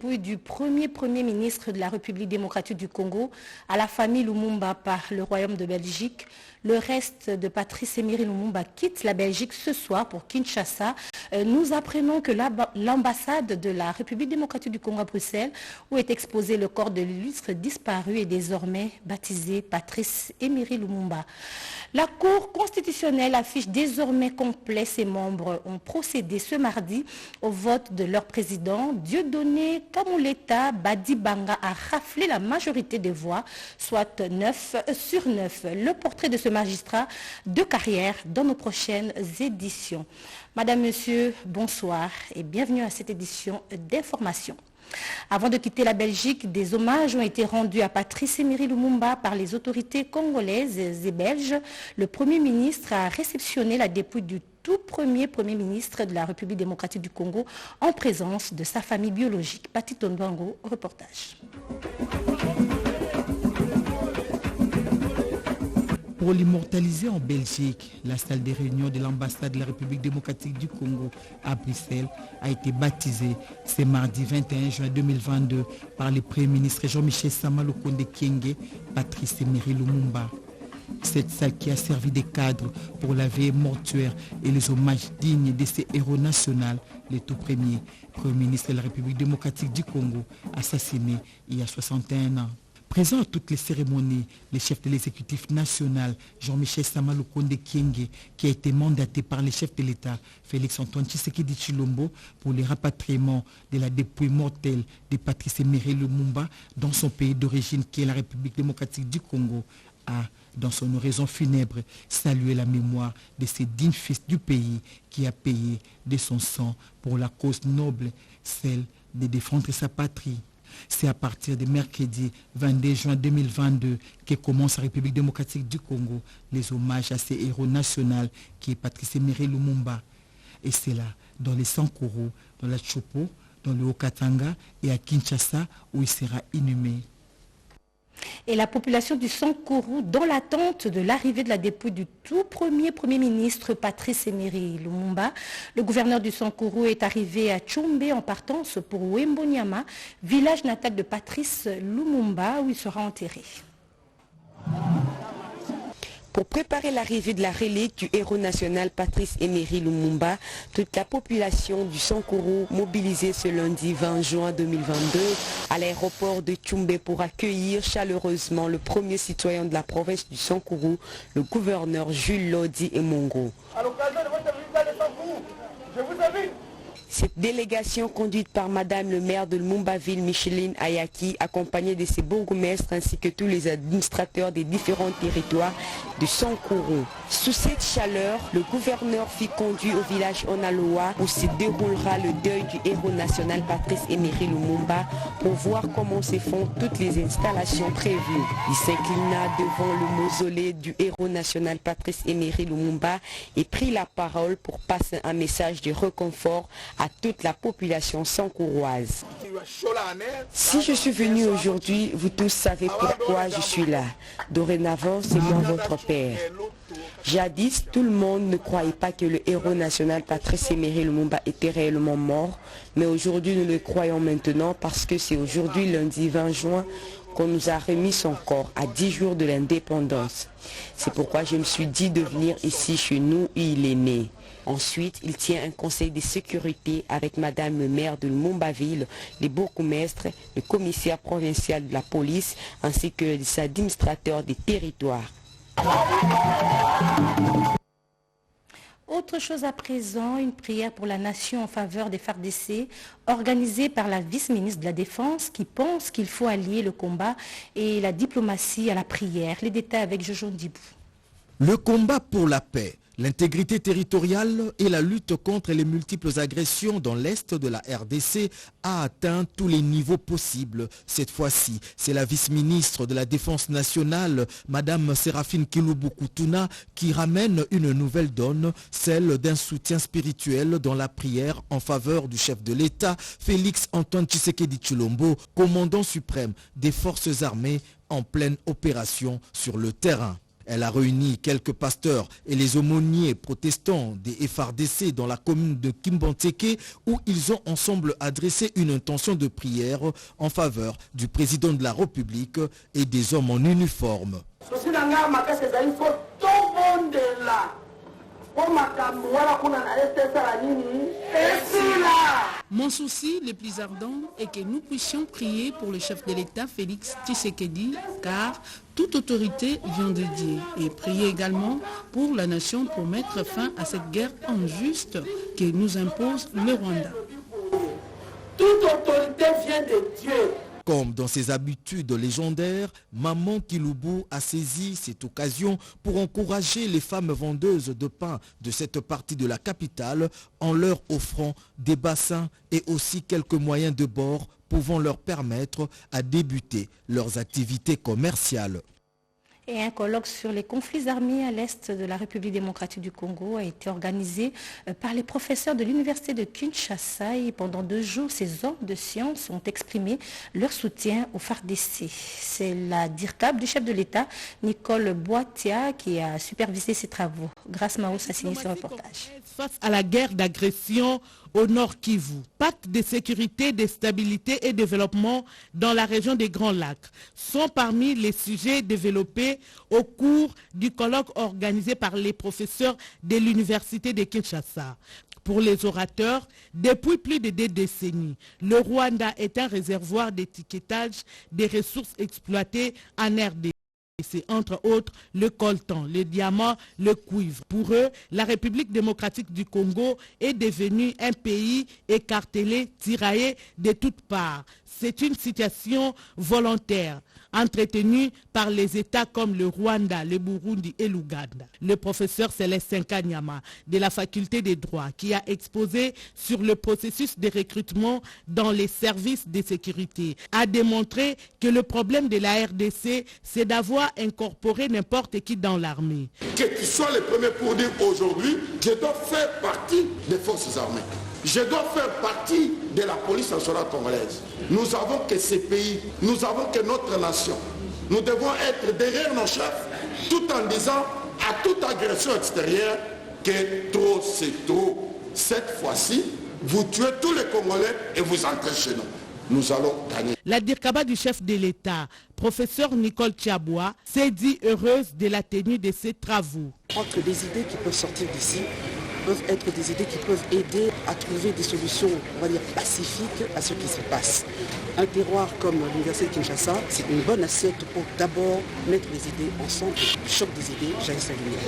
Du premier ministre de la République démocratique du Congo à la famille Lumumba par le Royaume de Belgique. Le reste de Patrice Emery Lumumba quitte la Belgique ce soir pour Kinshasa. Nous apprenons que l'ambassade de la République démocratique du Congo à Bruxelles, où est exposé le corps de l'illustre disparu, est désormais baptisé Patrice Emery Lumumba. La Cour constitutionnelle affiche désormais complet. Ses membres ont procédé ce mardi au vote de leur président. Dieudonné Kamuleta Badibanga a raflé la majorité des voix, soit 9 sur 9. Le portrait de ce magistrat de carrière dans nos prochaines éditions. Madame, Monsieur, bonsoir et bienvenue à cette édition d'information. Avant de quitter la Belgique, des hommages ont été rendus à Patrice Emery Lumumba par les autorités congolaises et belges. Le Premier ministre a réceptionné la dépouille du tout premier ministre de la République démocratique du Congo en présence de sa famille biologique. Pati Tondwango, reportage. Pour l'immortaliser en Belgique, la salle des réunions de l'ambassade de la République démocratique du Congo à Bruxelles a été baptisée ce mardi 21 juin 2022 par le Premier ministre Jean-Michel Sama Lukonde Kyenge, Patrice Emery Lumumba. Cette salle qui a servi de cadre pour la veille mortuaire et les hommages dignes de ces héros nationaux, le tout premier ministre de la République démocratique du Congo, assassiné il y a 61 ans. Présent à toutes les cérémonies, le chef de l'exécutif national, Jean-Michel Sama Lukonde Kyenge, qui a été mandaté par le chef de l'État, Félix-Antoine Tshisekedi Tshilombo, pour le rapatriement de la dépouille mortelle de Patrice Emery Lumumba dans son pays d'origine qui est la République démocratique du Congo, a, dans son oraison funèbre, salué la mémoire de ce digne fils du pays qui a payé de son sang pour la cause noble, celle de défendre sa patrie. C'est à partir de mercredi 22 juin 2022 que commence la République démocratique du Congo les hommages à ces héros nationaux qui est Patrice Emery Lumumba. Et c'est là, dans les Sankourou, dans la Chopo, dans le Haut-Katanga et à Kinshasa où il sera inhumé. Et la population du Sankourou, dans l'attente de l'arrivée de la dépouille du tout premier ministre Patrice Emery Lumumba, le gouverneur du Sankourou est arrivé à Tchombe en partance pour Wembonyama, village natal de Patrice Lumumba, où il sera enterré. Pour préparer l'arrivée de la relique du héros national Patrice Emery Lumumba, toute la population du Sankourou mobilisée ce lundi 20 juin 2022 à l'aéroport de Tchombe pour accueillir chaleureusement le premier citoyen de la province du Sankourou, le gouverneur Jules Lodi Emongo. À l'occasion de votre visite à Sankourou, je vous invite. Cette délégation conduite par Madame le maire de Lumumba-Ville, Micheline Ayaki, accompagnée de ses bourgmestres ainsi que tous les administrateurs des différents territoires de Sankourou. Sous cette chaleur, le gouverneur fut conduit au village Onaloa où se déroulera le deuil du héros national Patrice Emery Lumumba pour voir comment se font toutes les installations prévues. Il s'inclina devant le mausolée du héros national Patrice Emery Lumumba et prit la parole pour passer un message de réconfort à toute la population sankouroise. Si je suis venu aujourd'hui, vous tous savez pourquoi je suis là. Dorénavant, c'est moi votre père. Jadis, tout le monde ne croyait pas que le héros national Patrice Emery Lumumba était réellement mort, mais aujourd'hui nous le croyons maintenant parce que c'est aujourd'hui, lundi 20 juin, qu'on nous a remis son corps à 10 jours de l'indépendance. C'est pourquoi je me suis dit de venir ici chez nous où il est né. Ensuite, il tient un conseil de sécurité avec Madame le maire de Lumumba-Ville, les bourgmestres, le commissaire provincial de la police ainsi que les administrateurs des territoires. Autre chose à présent, une prière pour la nation en faveur des FARDC organisée par la vice-ministre de la Défense qui pense qu'il faut allier le combat et la diplomatie à la prière. Les détails avec Jojo Ndibou. Le combat pour la paix, l'intégrité territoriale et la lutte contre les multiples agressions dans l'est de la RDC a atteint tous les niveaux possibles. Cette fois-ci, c'est la vice-ministre de la Défense nationale, Madame Séraphine Kilubu-Kutuna, qui ramène une nouvelle donne, celle d'un soutien spirituel dans la prière en faveur du chef de l'État, Félix-Antoine Tshisekedi Tshilombo, commandant suprême des forces armées en pleine opération sur le terrain. Elle a réuni quelques pasteurs et les aumôniers protestants des FARDC dans la commune de Kimbanteke où ils ont ensemble adressé une intention de prière en faveur du président de la République et des hommes en uniforme. Mon souci le plus ardent est que nous puissions prier pour le chef de l'État Félix Tshisekedi, car toute autorité vient de Dieu, et prier également pour la nation pour mettre fin à cette guerre injuste que nous impose le Rwanda. Toute autorité vient de Dieu. Comme dans ses habitudes légendaires, Maman Kilubu a saisi cette occasion pour encourager les femmes vendeuses de pain de cette partie de la capitale en leur offrant des bassins et aussi quelques moyens de bord pouvant leur permettre à débuter leurs activités commerciales. Et un colloque sur les conflits armés à l'est de la République démocratique du Congo a été organisé par les professeurs de l'université de Kinshasa et pendant 2 jours, ces hommes de science ont exprimé leur soutien au FARDC. C'est la DIRCAB du chef de l'État, Nicole Boitia, qui a supervisé ces travaux. Grâce Maos a signé ce reportage. Face à la guerre d'agression au Nord Kivu, pacte de sécurité, de stabilité et développement dans la région des Grands Lacs sont parmi les sujets développés au cours du colloque organisé par les professeurs de l'université de Kinshasa. Pour les orateurs, depuis plus de 2 décennies, le Rwanda est un réservoir d'étiquetage des ressources exploitées en RDC. C'est entre autres le coltan, le diamant, le cuivre. Pour eux, la République démocratique du Congo est devenue un pays écartelé, tiraillé de toutes parts. C'est une situation volontaire, entretenue par les États comme le Rwanda, le Burundi et l'Ouganda. Le professeur Célestin Kanyama de la faculté des droits qui a exposé sur le processus de recrutement dans les services de sécurité a démontré que le problème de la RDC, c'est d'avoir incorporé n'importe qui dans l'armée. Que tu sois le premier pour dire aujourd'hui, je dois faire partie des forces armées. Je dois faire partie de la police nationale congolaise. Nous avons que ces pays, nous avons que notre nation. Nous devons être derrière nos chefs tout en disant à toute agression extérieure que trop c'est trop. Cette fois-ci, vous tuez tous les Congolais et vous entrez chez nous. Nous allons gagner. La DIRCABA du chef de l'État, professeur Nicole Tchaboua, s'est dit heureuse de la tenue de ces travaux. Entre des idées qui peuvent sortir d'ici, peuvent être des idées qui peuvent aider à trouver des solutions, on va dire, pacifiques à ce qui se passe. Un terroir comme l'université de Kinshasa, c'est une bonne assiette pour d'abord mettre les idées ensemble. Le choc des idées, j'aille sa lumière.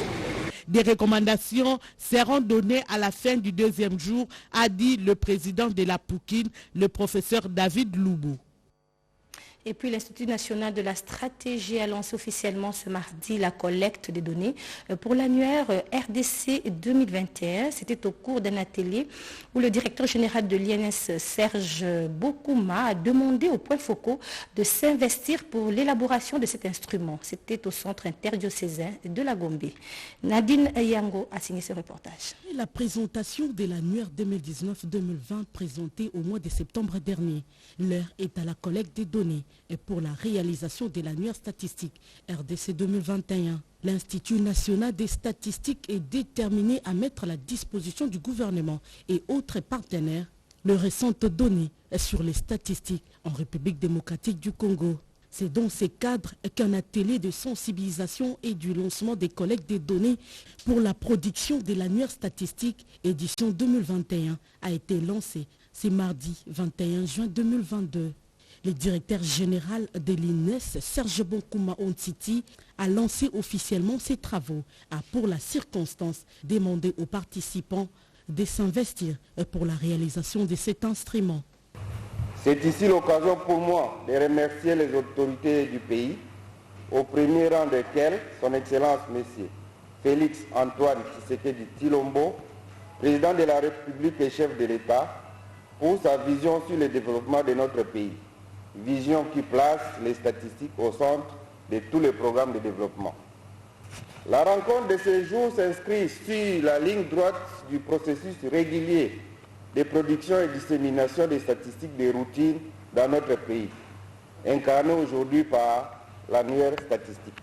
Des recommandations seront données à la fin du 2e jour, a dit le président de la Poukine, le professeur David Loubou. Et puis l'Institut national de la stratégie a lancé officiellement ce mardi la collecte des données pour l'annuaire RDC 2021. C'était au cours d'un atelier où le directeur général de l'INS, Serge Bokouma, a demandé aux points focaux de s'investir pour l'élaboration de cet instrument. C'était au centre interdiocésain de la Gombe. Nadine Yango a signé ce reportage. La présentation de l'annuaire 2019-2020 présentée au mois de septembre dernier. L'heure est à la collecte des données et pour la réalisation de l'annuaire statistique RDC 2021. L'Institut national des statistiques est déterminé à mettre à la disposition du gouvernement et autres partenaires les récentes données sur les statistiques en République démocratique du Congo. C'est dans ces cadres qu'un atelier de sensibilisation et du lancement des collectes des données pour la production de l'annuaire statistique édition 2021 a été lancé ce mardi 21 juin 2022. Le directeur général de l'INES, Serge Bokouma Ontiti, a lancé officiellement ses travaux, a pour la circonstance demandé aux participants de s'investir pour la réalisation de cet instrument. C'est ici l'occasion pour moi de remercier les autorités du pays, au premier rang desquelles son Excellence Monsieur Félix Antoine Tshisekedi Tshilombo, président de la République et chef de l'État, pour sa vision sur le développement de notre pays. Vision qui place les statistiques au centre de tous les programmes de développement. La rencontre de ce jour s'inscrit sur la ligne droite du processus régulier de production et dissémination des statistiques de routine dans notre pays, incarné aujourd'hui par l'annuaire statistique.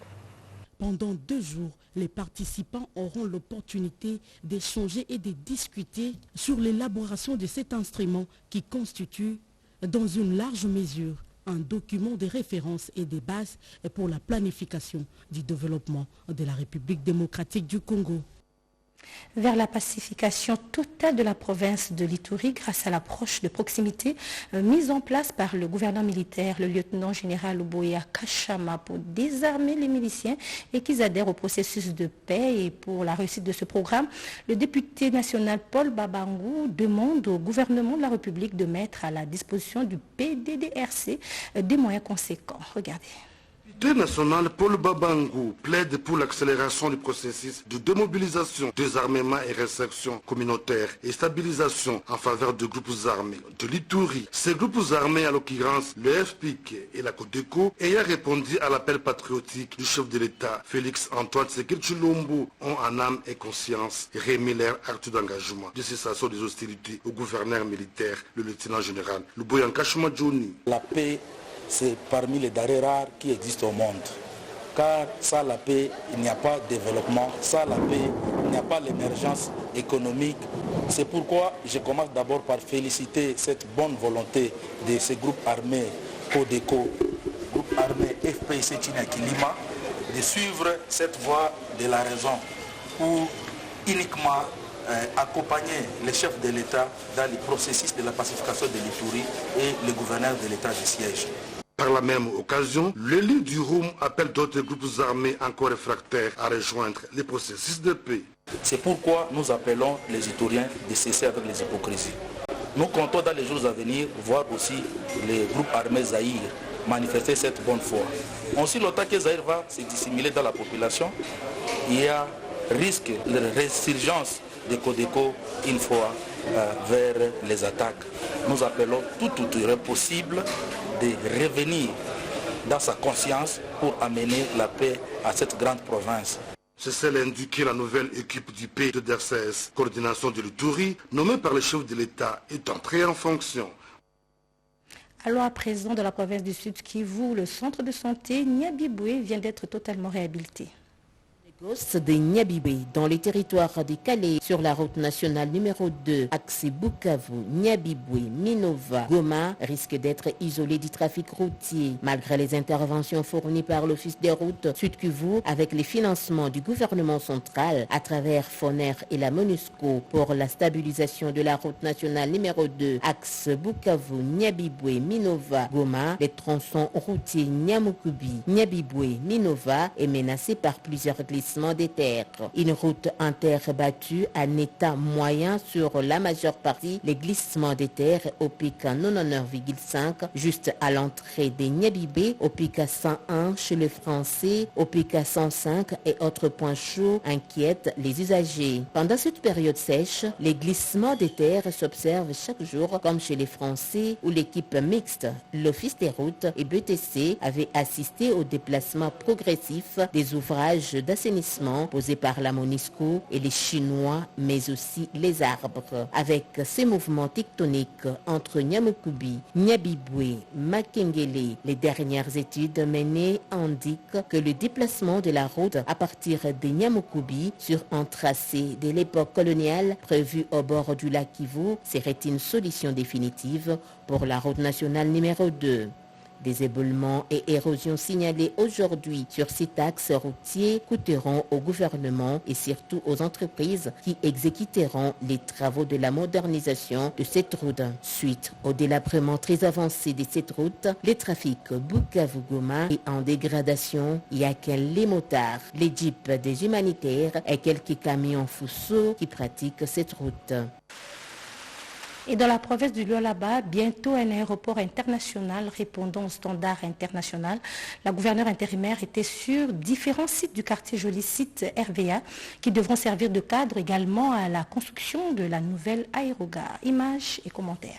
Pendant 2 jours, les participants auront l'opportunité d'échanger et de discuter sur l'élaboration de cet instrument qui constitue, dans une large mesure, un document de référence et de base pour la planification du développement de la République démocratique du Congo. Vers la pacification totale de la province de l'Ituri grâce à l'approche de proximité mise en place par le gouverneur militaire, le lieutenant-général Oboya Kachama, pour désarmer les miliciens et qu'ils adhèrent au processus de paix. Et pour la réussite de ce programme, le député national Paul Babangou demande au gouvernement de la République de mettre à la disposition du PDDRC des moyens conséquents. Regardez. Le député national Paul Babangou plaide pour l'accélération du processus de démobilisation, désarmement et réinsertion communautaire et stabilisation en faveur de groupes armés de l'Ituri. Ces groupes armés, à l'occurrence le FPIC et la Codeco, ayant répondu à l'appel patriotique du chef de l'État, Félix Antoine Tshisekedi Tshilombo, ont en âme et conscience remis leur acte d'engagement de cessation des hostilités au gouverneur militaire, le lieutenant-général Luboya Nkashama Johnny. La paix, c'est parmi les denrées rares qui existent au monde. Car sans la paix, il n'y a pas de développement. Sans la paix, il n'y a pas l'émergence économique. C'est pourquoi je commence d'abord par féliciter cette bonne volonté de ces groupes armés Codeco, groupe armé FPIC Tinakilima, de suivre cette voie de la raison pour uniquement accompagner les chefs de l'État dans le processus de la pacification de l'Ituri et le gouverneur de l'État du siège. Par la même occasion, l'élu du ROUM appelle d'autres groupes armés encore réfractaires à rejoindre les processus de paix. C'est pourquoi nous appelons les Ituriens de cesser avec les hypocrisies. Nous comptons dans les jours à venir voir aussi les groupes armés Zaïre manifester cette bonne foi. Aussi longtemps que Zaïre va se dissimuler dans la population, il y a risque de résurgence de Codeco une fois vers les attaques. Nous appelons tout possible de revenir dans sa conscience pour amener la paix à cette grande province. C'est celle indiquée la nouvelle équipe du PDDRCS, coordination de l'Ituri, nommée par le chef de l'État, est entrée en fonction. Alors à présent, de la province du Sud Kivu, le centre de santé Nyabibwe vient d'être totalement réhabilité. De Nyabibwe dans les territoires de Calais sur la route nationale numéro 2, axe Bukavu, Nyabibwe, Minova, Goma risque d'être isolé du trafic routier malgré les interventions fournies par l'Office des routes Sud Kivu avec les financements du gouvernement central à travers FONER et la MONUSCO pour la stabilisation de la route nationale numéro 2, axe Bukavu, Nyabibwe, Minova, Goma. Les tronçons routiers Nyamukubi, Nyabibwe, Minova est menacé par plusieurs glissements des terres. Une route en terre battue en état moyen sur la majeure partie, les glissements des terres au pic 99,5 juste à l'entrée des Nyabibwe, au pic 101 chez les Français, au pic 105 et autres points chauds inquiètent les usagers. Pendant cette période sèche, les glissements des terres s'observent chaque jour comme chez les Français où l'équipe mixte, l'Office des routes et BTC avait assisté au déplacement progressif des ouvrages d'assainissement posés par la MONUSCO et les Chinois, mais aussi les arbres. Avec ces mouvements tectoniques entre Nyamukubi, Nyabibwe, Makengele, les dernières études menées indiquent que le déplacement de la route à partir de Nyamukubi sur un tracé de l'époque coloniale prévu au bord du lac Kivu serait une solution définitive pour la route nationale numéro 2. Des éboulements et érosions signalés aujourd'hui sur cet axe routier coûteront au gouvernement et surtout aux entreprises qui exécuteront les travaux de la modernisation de cette route. Suite au délabrement très avancé de cette route, le trafic Bukavu-Goma est en dégradation. Il n'y a que les motards, les jeeps des humanitaires et quelques camions Fuso qui pratiquent cette route. Et dans la province du Lualaba, bientôt un aéroport international répondant aux standards internationaux. La gouverneure intérimaire était sur différents sites du quartier Joli Site RVA qui devront servir de cadre également à la construction de la nouvelle aérogare. Images et commentaires.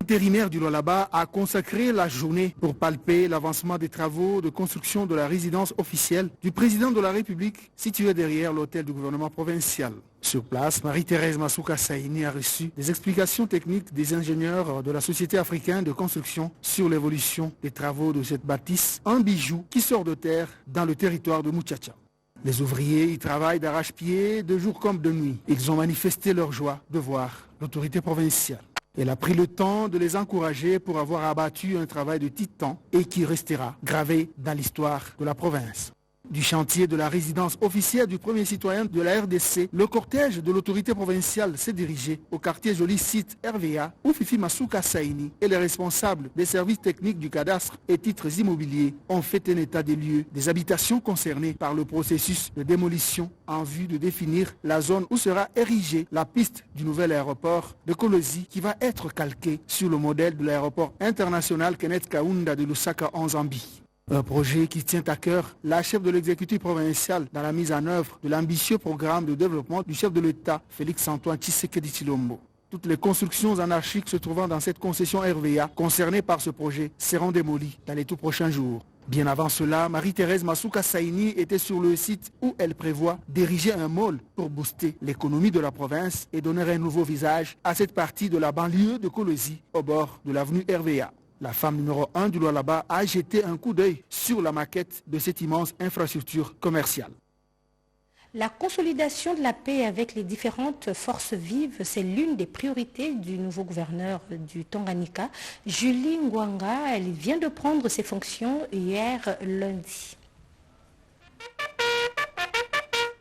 Intérimaire du Lualaba a consacré la journée pour palper l'avancement des travaux de construction de la résidence officielle du président de la République située derrière l'hôtel du gouvernement provincial. Sur place, Marie-Thérèse Masuka Saini a reçu des explications techniques des ingénieurs de la Société africaine de construction sur l'évolution des travaux de cette bâtisse, un bijou qui sort de terre dans le territoire de Muchacha. Les ouvriers y travaillent d'arrache-pied de jour comme de nuit. Ils ont manifesté leur joie de voir l'autorité provinciale. Elle a pris le temps de les encourager pour avoir abattu un travail de titan et qui restera gravé dans l'histoire de la province. Du chantier de la résidence officielle du premier citoyen de la RDC, le cortège de l'autorité provinciale s'est dirigé au quartier joli site RVA où Fifi Masuka Saini et les responsables des services techniques du cadastre et titres immobiliers ont fait un état des lieux des habitations concernées par le processus de démolition en vue de définir la zone où sera érigée la piste du nouvel aéroport de Kolosi qui va être calqué sur le modèle de l'aéroport international Kenneth Kaunda de Lusaka en Zambie. Un projet qui tient à cœur la chef de l'exécutif provincial dans la mise en œuvre de l'ambitieux programme de développement du chef de l'État, Félix-Antoine Tshisekedi Tshilombo. Toutes les constructions anarchiques se trouvant dans cette concession RVA concernées par ce projet seront démolies dans les tout prochains jours. Bien avant cela, Marie-Thérèse Masuka Saini était sur le site où elle prévoit d'ériger un mall pour booster l'économie de la province et donner un nouveau visage à cette partie de la banlieue de Kolosi au bord de l'avenue RVA. La femme numéro 1 du Lualaba a jeté un coup d'œil sur la maquette de cette immense infrastructure commerciale. La consolidation de la paix avec les différentes forces vives, c'est l'une des priorités du nouveau gouverneur du Tanganyika, Julie Ngwanga. Elle vient de prendre ses fonctions hier lundi.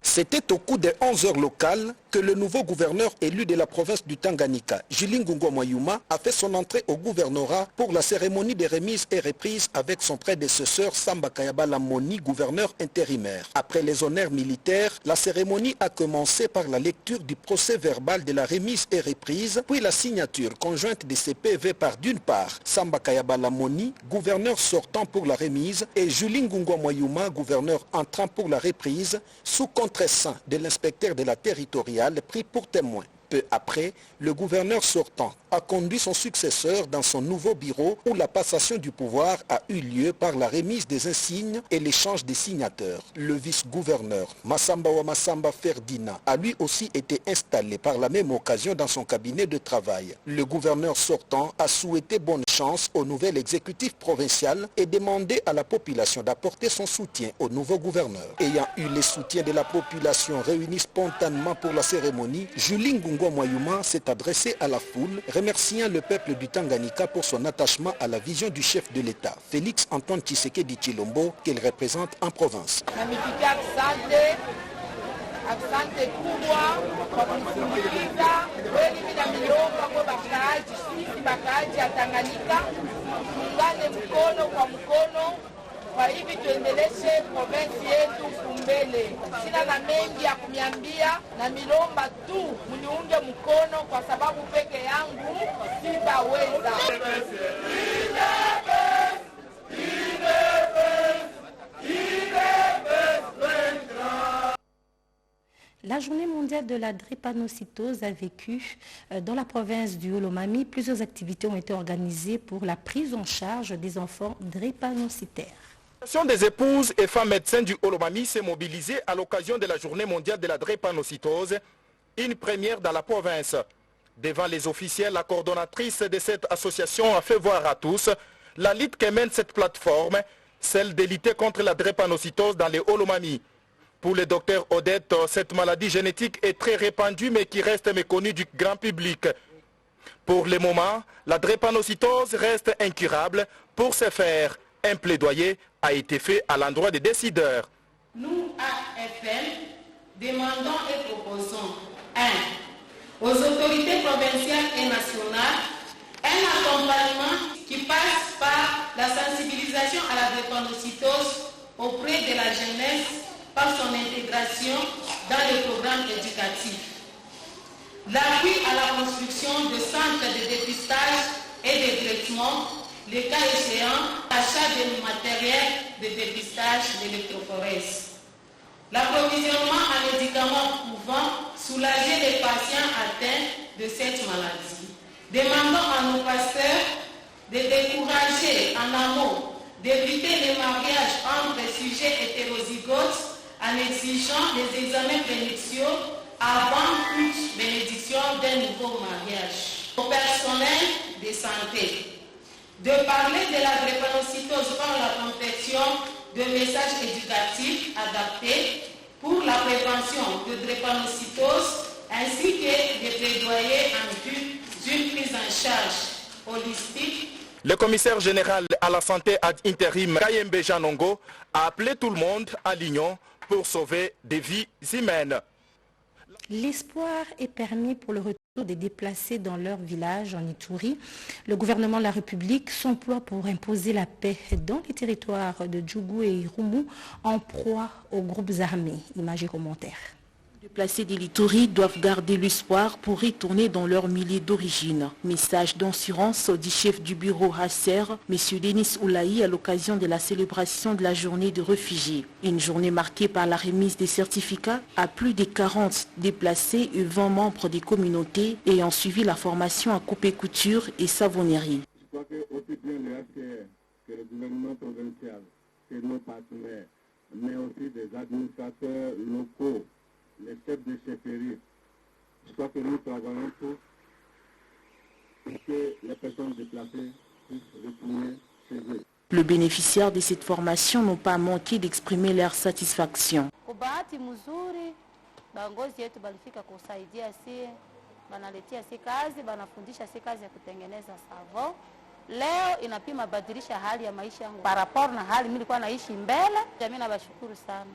C'était au coup des 11 heures locales que le nouveau gouverneur élu de la province du Tanganyika, Julie Ngungwa Mwayuma, a fait son entrée au gouvernorat pour la cérémonie des remises et reprises avec son prédécesseur Samba Kayabala Moni, gouverneur intérimaire. Après les honneurs militaires, la cérémonie a commencé par la lecture du procès verbal de la remise et reprise, puis la signature conjointe des CPV par d'une part Samba Kayabala Moni, gouverneur sortant pour la remise, et Julie Ngungwa Mwayuma, gouverneur entrant pour la reprise, sous contrat de l'inspecteur de la territoriale pris pour témoin. Peu après, le gouverneur sortant a conduit son successeur dans son nouveau bureau où la passation du pouvoir a eu lieu par la remise des insignes et l'échange des signateurs. Le vice-gouverneur Massamba Wamasamba Ferdinand a lui aussi été installé par la même occasion dans son cabinet de travail. Le gouverneur sortant a souhaité bonne chance au nouvel exécutif provincial et demandé à la population d'apporter son soutien au nouveau gouverneur. Ayant eu les soutiens de la population réunis spontanément pour la cérémonie, Julie Ngungwa Mwayuma s'est adressé à la foule, remerciant le peuple du Tanganyika pour son attachement à la vision du chef de l'État, Félix-Antoine Tshisekedi Tshilombo, qu'il représente en province. Asante kubwa kwa kusikiliza kweli bila milonga kwa bakaaji, sisi bakaaji ya Tanganyika tuungane mkono kwa mkono, kwa hivi tuendeleshe provinsi yetu kumbele. Sina na mengi ya kumiambia na milomba tu mniunge mkono kwa sababu peke yangu sitaweza. La journée mondiale de la drépanocytose a vécu dans la province du Olomami. Plusieurs activités ont été organisées pour la prise en charge des enfants drépanocytaires. L'association des épouses et femmes médecins du Olomami s'est mobilisée à l'occasion de la journée mondiale de la drépanocytose, une première dans la province. Devant les officiels, la coordonnatrice de cette association a fait voir à tous la lutte que mène cette plateforme, celle de lutter contre la drépanocytose dans les Olomami. Pour le docteur Odette, cette maladie génétique est très répandue mais qui reste méconnue du grand public. Pour le moment, la drépanocytose reste incurable. Pour ce faire, un plaidoyer a été fait à l'endroit des décideurs. Nous, AFM, demandons et proposons 1. Aux autorités provinciales et nationales, un accompagnement qui passe par la sensibilisation à la drépanocytose auprès de la jeunesse par son intégration dans les programmes éducatifs. L'appui à la construction de centres de dépistage et de traitement, le cas échéant, achat de matériel de dépistage de l'électrophorèse. L'approvisionnement en médicaments pouvant soulager les patients atteints de cette maladie. demandant à nos pasteurs de décourager en amont, d'éviter les mariages entre sujets hétérozygotes en exigeant les examens prénuptiaux avant toute bénédiction d'un nouveau mariage. Au personnel de santé, de parler de la drépanocytose par la confection de messages éducatifs adaptés pour la prévention de drépanocytose ainsi que des plaidoyers en vue d'une prise en charge holistique. Le commissaire général à la santé ad intérim Kayembe Janongo a appelé tout le monde à l'union pour sauver des vies humaines. L'espoir est permis pour le retour des déplacés dans leur village en Ituri. Le gouvernement de la République s'emploie pour imposer la paix dans les territoires de Djougou et Irumu en proie aux groupes armés. Images et commentaires. Les déplacés de l'Ituri doivent garder l'espoir pour retourner dans leur milieu d'origine. Message d'assurance du chef du bureau HACER, M. Denis Oulaï, à l'occasion de la célébration de la journée des réfugiés. Une journée marquée par la remise des certificats à plus de 40 déplacés et 20 membres des communautés ayant suivi la formation à couper-couture et savonnerie. Je crois que aussi bien le HCR que le gouvernement provincial, que nos partenaires, mais aussi des administrateurs locaux, les chefs de chefferie, je crois que nous travaillons pour que les personnes déplacées puissent retourner chez eux. Les bénéficiaires de cette formation n'ont pas manqué d'exprimer leur satisfaction. Leo inapima badilisha hali ya maisha yangu par rapport na hali nilikuwa naishi mbele. Jamii nabashukuru sana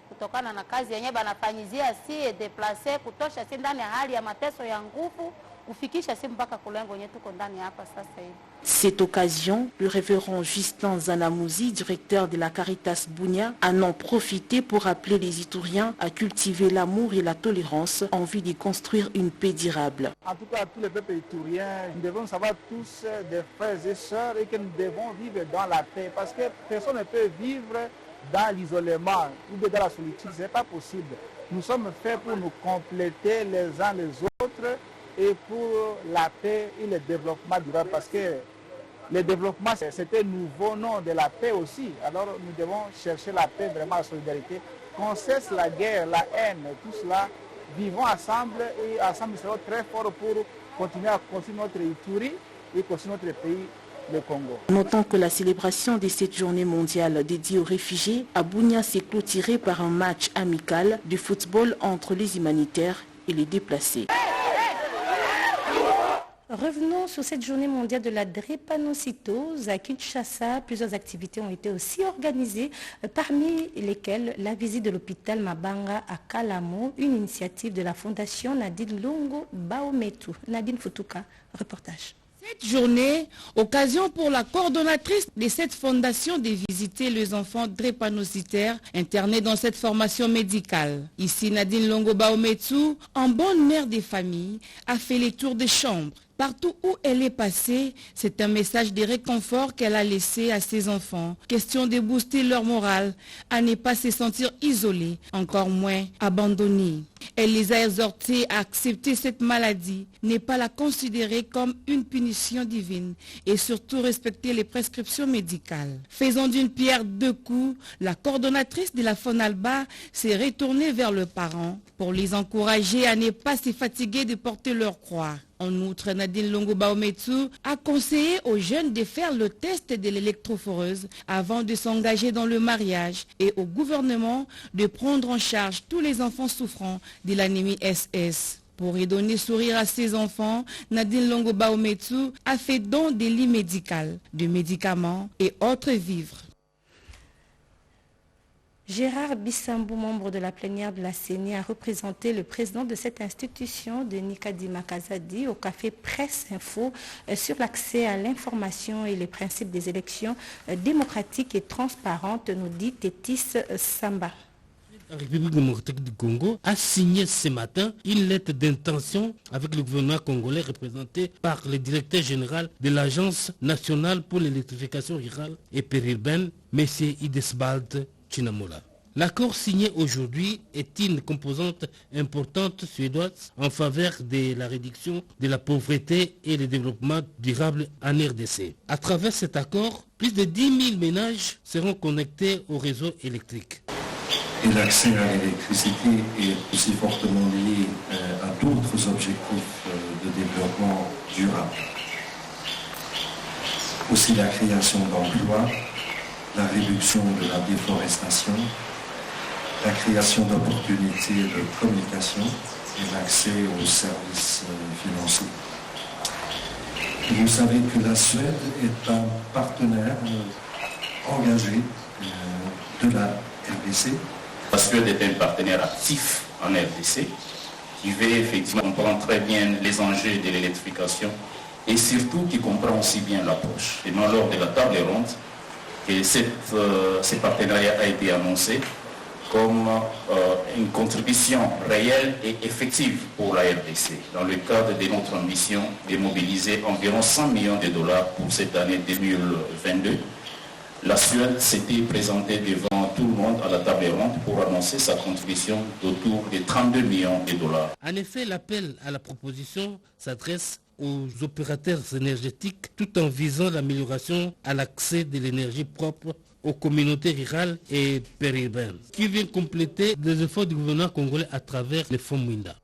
kutokana na kazi yenyewe banafanyizia si deplacer kutosha si ndani ya hali ya mateso ya nguvu kufikisha si mpaka kulengo yenyewe tuko ndani hapa sasa hivi. Cette occasion, le révérend Justin Zanamouzi, directeur de la Caritas Bunia, en ont profité pour appeler les Ituriens à cultiver l'amour et la tolérance en vue de construire une paix durable. En tout cas, tous les peuples ituriens, nous devons savoir tous des frères et sœurs et que nous devons vivre dans la paix parce que personne ne peut vivre dans l'isolement ou dans la solitude, ce n'est pas possible. Nous sommes faits pour nous compléter les uns les autres et pour la paix et le développement durable parce que le développement c'est un nouveau nom de la paix aussi. Alors nous devons chercher la paix, vraiment la solidarité, qu'on cesse la guerre, la haine, tout cela, vivons ensemble et ensemble nous serons très forts pour continuer à construire notre Ituri et construire notre pays. Le Congo. Notons que la célébration de cette journée mondiale dédiée aux réfugiés à Bunia s'est clôturée par un match amical de football entre les humanitaires et les déplacés. Revenons sur cette journée mondiale de la drépanocytose. À Kinshasa, plusieurs activités ont été aussi organisées, parmi lesquelles la visite de l'hôpital Mabanga à Kalamo, une initiative de la fondation Nadine Longo Baometu. Nadine Futuka, reportage. Cette journée, occasion pour la coordonnatrice de cette fondation de visiter les enfants drépanocytaires internés dans cette formation médicale. Ici, Nadine Longo Baometu, en bonne mère des familles, a fait les tours des chambres. Partout où elle est passée, c'est un message de réconfort qu'elle a laissé à ses enfants. Question de booster leur morale, à ne pas se sentir isolés, encore moins abandonnés. Elle les a exhortés à accepter cette maladie, ne pas la considérer comme une punition divine et surtout respecter les prescriptions médicales. Faisant d'une pierre deux coups, la coordonnatrice de la FONALBA s'est retournée vers le parent pour les encourager à ne pas se fatiguer de porter leur croix. En outre, Nadine Longo Baometu a conseillé aux jeunes de faire le test de l'électrophoreuse avant de s'engager dans le mariage et au gouvernement de prendre en charge tous les enfants souffrant de l'anémie SS. Pour y donner sourire à ses enfants, Nadine Longo Baometu a fait don de lits médicaux, de médicaments et autres vivres. Gérard Bissambou, membre de la plénière de la CENI, a représenté le président de cette institution, Denis Kadima Kazadi, au café Presse Info sur l'accès à l'information et les principes des élections démocratiques et transparentes, nous dit Tétis Samba. La République démocratique du Congo a signé ce matin une lettre d'intention avec le gouvernement congolais représenté par le directeur général de l'Agence nationale pour l'électrification rurale et périurbaine, M. Idesbald Chinamola. L'accord signé aujourd'hui est une composante importante suédoise en faveur de la réduction de la pauvreté et le développement durable en RDC. À travers cet accord, plus de 10 000 ménages seront connectés au réseau électrique. Et l'accès à l'électricité est aussi fortement lié à d'autres objectifs de développement durable. Aussi la création d'emplois, la réduction de la déforestation, la création d'opportunités de communication et l'accès aux services financiers. Vous savez que la Suède est un partenaire engagé de la RDC. La Suède est un partenaire actif en RDC qui veut effectivement comprendre très bien les enjeux de l'électrification et surtout qui comprend aussi bien l'approche. Et non lors de la table ronde que ce partenariat a été annoncé comme une contribution réelle et effective pour la RDC dans le cadre de notre ambition de mobiliser environ 100 millions de dollars pour cette année 2022. La Suède s'était présentée devant tout le monde à la table ronde pour annoncer sa contribution d'autour de 32 millions de dollars. En effet, l'appel à la proposition s'adresse aux opérateurs énergétiques tout en visant l'amélioration à l'accès de l'énergie propre aux communautés rurales et périurbaines, qui vient compléter les efforts du gouvernement congolais à travers les fonds Mwinda.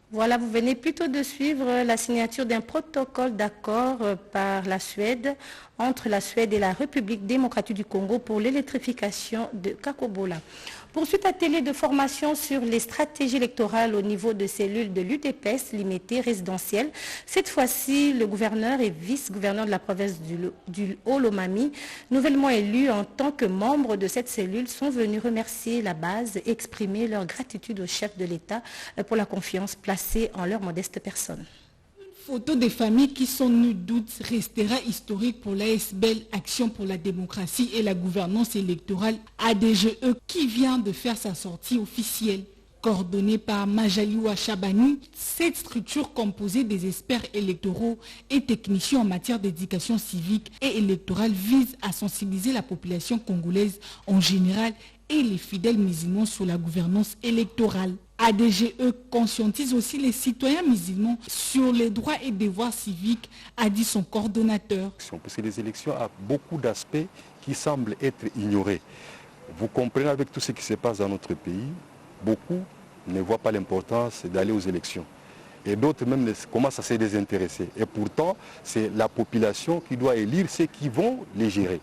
Voilà, vous venez plutôt de suivre la signature d'un protocole d'accord par la Suède, entre la Suède et la République démocratique du Congo pour l'électrification de Kakobola. Poursuite atelier de formation sur les stratégies électorales au niveau de cellules de l'UDPS limitées résidentielles. Cette fois-ci, le gouverneur et vice-gouverneur de la province du Haut-Lomami, nouvellement élus en tant que membres de cette cellule, sont venus remercier la base et exprimer leur gratitude au chef de l'État pour la confiance placée en leur modeste personne. Photo des familles qui sont nues doute restera historique pour l'ASBL Action pour la démocratie et la gouvernance électorale ADGE qui vient de faire sa sortie officielle. Coordonnée par Majaliwa Chabani, cette structure composée des experts électoraux et techniciens en matière d'éducation civique et électorale vise à sensibiliser la population congolaise en général et les fidèles musulmans sur la gouvernance électorale. ADGE conscientise aussi les citoyens musulmans sur les droits et devoirs civiques, a dit son coordonnateur. Parce que les élections ont beaucoup d'aspects qui semblent être ignorés. Vous comprenez avec tout ce qui se passe dans notre pays, beaucoup ne voient pas l'importance d'aller aux élections. Et d'autres même commencent à se désintéresser. Et pourtant, c'est la population qui doit élire ceux qui vont les gérer.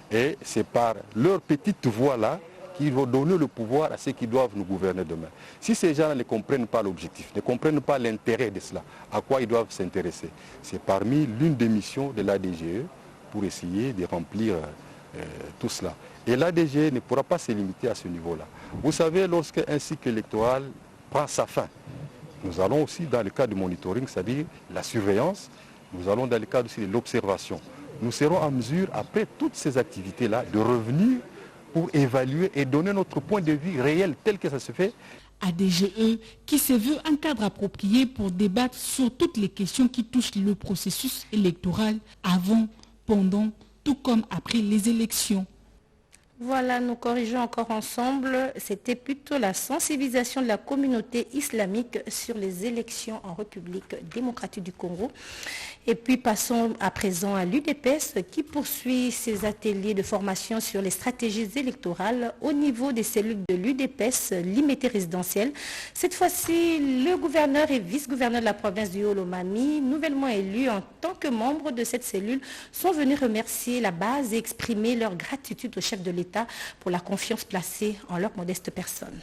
Et c'est par leur petite voix-là qu'ils vont donner le pouvoir à ceux qui doivent nous gouverner demain. Si ces gens ne comprennent pas l'objectif, ne comprennent pas l'intérêt de cela, à quoi ils doivent s'intéresser, c'est parmi l'une des missions de l'ADGE pour essayer de remplir tout cela. Et l'ADGE ne pourra pas se limiter à ce niveau-là. Vous savez, lorsqu'un cycle électoral prend sa fin, nous allons aussi dans le cadre du monitoring, c'est-à-dire la surveillance, nous allons dans le cadre aussi de l'observation. Nous serons en mesure, après toutes ces activités-là, de revenir pour évaluer et donner notre point de vue réel tel que ça se fait. ADGE qui se veut un cadre approprié pour débattre sur toutes les questions qui touchent le processus électoral avant, pendant, tout comme après les élections. Voilà, nous corrigeons encore ensemble. C'était plutôt la sensibilisation de la communauté islamique sur les élections en République démocratique du Congo. Et puis passons à présent à l'UDPS qui poursuit ses ateliers de formation sur les stratégies électorales au niveau des cellules de l'UDPS limitées résidentielles. Cette fois-ci, le gouverneur et vice-gouverneur de la province du Haut-Lomami, nouvellement élus en tant que membres de cette cellule, sont venus remercier la base et exprimer leur gratitude au chef de l'État pour la confiance placée en leur modeste personne.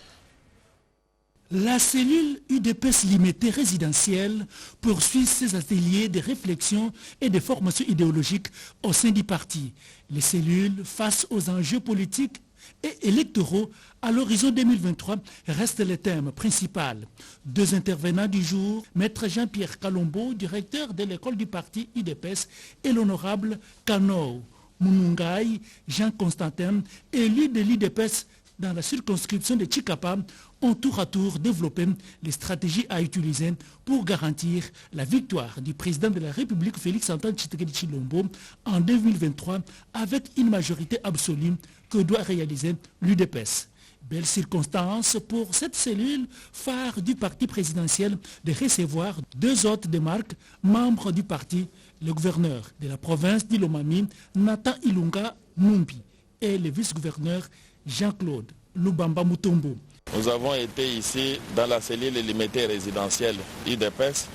La cellule UDPS limitée résidentielle poursuit ses ateliers de réflexion et de formation idéologique au sein du parti. Les cellules, face aux enjeux politiques et électoraux à l'horizon 2023, restent le thème principal. Deux intervenants du jour, Maître Jean-Pierre Kalombo, directeur de l'école du parti UDPS, et l'honorable Kano Munungai Jean-Constantin, élu de l'UDPS dans la circonscription de Chikapa, ont tour à tour développé les stratégies à utiliser pour garantir la victoire du président de la République Félix-Antoine Tshisekedi Tshilombo en 2023 avec une majorité absolue que doit réaliser l'UDPS. Belle circonstance pour cette cellule phare du parti présidentiel de recevoir 2 hôtes de marque, membres du parti, le gouverneur de la province d'Ilomami, Nathan Ilunga Numbi, et le vice-gouverneur Jean-Claude Lubamba Mutombo. Nous avons été ici dans la cellule limitée résidentielle UDPS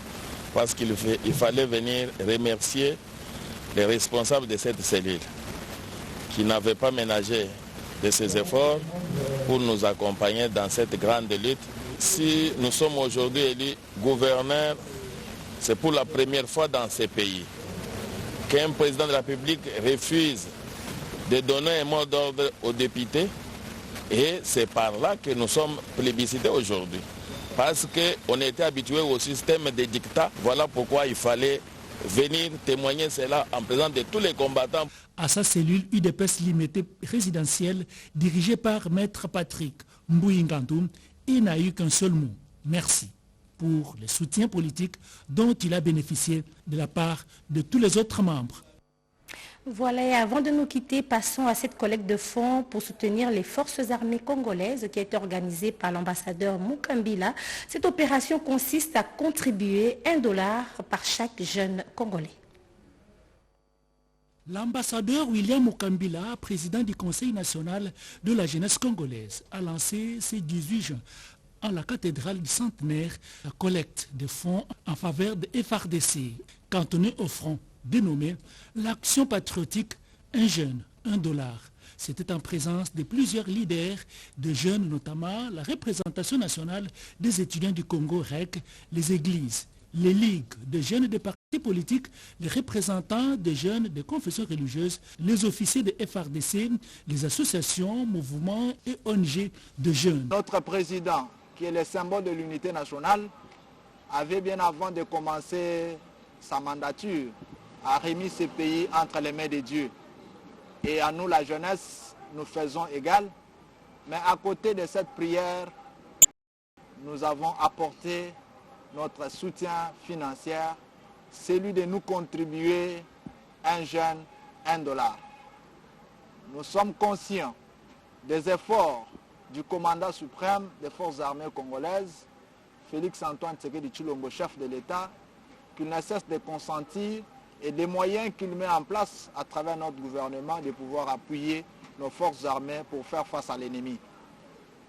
parce qu'il fallait venir remercier les responsables de cette cellule qui n'avaient pas ménagé de ses efforts pour nous accompagner dans cette grande lutte. Si nous sommes aujourd'hui élus gouverneurs, c'est pour la première fois dans ces pays qu'un président de la République refuse de donner un mot d'ordre aux députés, et c'est par là que nous sommes plébiscités aujourd'hui. Parce qu'on était habitué au système des dictats. Voilà pourquoi il fallait venir témoigner cela en présence de tous les combattants. À sa cellule UDPS limitée résidentielle dirigée par Maître Patrick Mbouingandoum, il n'a eu qu'un seul mot, merci, pour le soutien politique dont il a bénéficié de la part de tous les autres membres. Voilà, et avant de nous quitter, passons à cette collecte de fonds pour soutenir les forces armées congolaises qui a été organisée par l'ambassadeur Mukambila. Cette opération consiste à contribuer $1 par chaque jeune Congolais. L'ambassadeur William Mukambila, président du Conseil national de la jeunesse congolaise, a lancé ce 18 juin en la cathédrale du Centenaire la collecte de fonds en faveur de FARDC, cantonné au front, dénommé l'action patriotique Un jeune, $1. C'était en présence de plusieurs leaders de jeunes, notamment la représentation nationale des étudiants du Congo REC, les églises, les ligues de jeunes des partis politiques, les représentants des jeunes des confessions religieuses, les officiers de FARDC, les associations, mouvements et ONG de jeunes. Notre président, qui est le symbole de l'unité nationale, avait bien avant de commencer sa mandature, a remis ce pays entre les mains de Dieu. Et à nous, la jeunesse, nous faisons égal. Mais à côté de cette prière, nous avons apporté notre soutien financier, celui de nous contribuer un jeune, $1. Nous sommes conscients des efforts du commandant suprême des forces armées congolaises, Félix Antoine Tshisekedi Tshilombo, chef de l'État, qu'il ne cesse de consentir et des moyens qu'il met en place à travers notre gouvernement de pouvoir appuyer nos forces armées pour faire face à l'ennemi.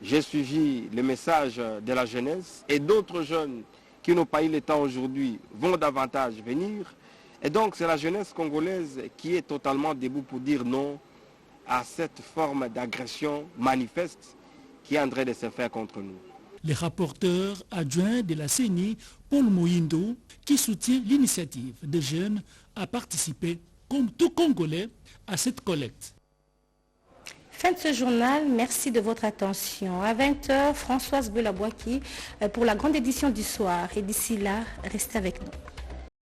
J'ai suivi le message de la jeunesse et d'autres jeunes qui n'ont pas eu le temps aujourd'hui vont davantage venir. Et donc c'est la jeunesse congolaise qui est totalement debout pour dire non à cette forme d'agression manifeste qui est en train de se faire contre nous. Le rapporteur adjoint de la CENI, Paul Moïndo, qui soutient l'initiative des jeunes, a participé, comme tout Congolais, à cette collecte. Fin de ce journal, merci de votre attention. À 20h, Françoise Belabouaki pour la grande édition du soir. Et d'ici là, restez avec nous.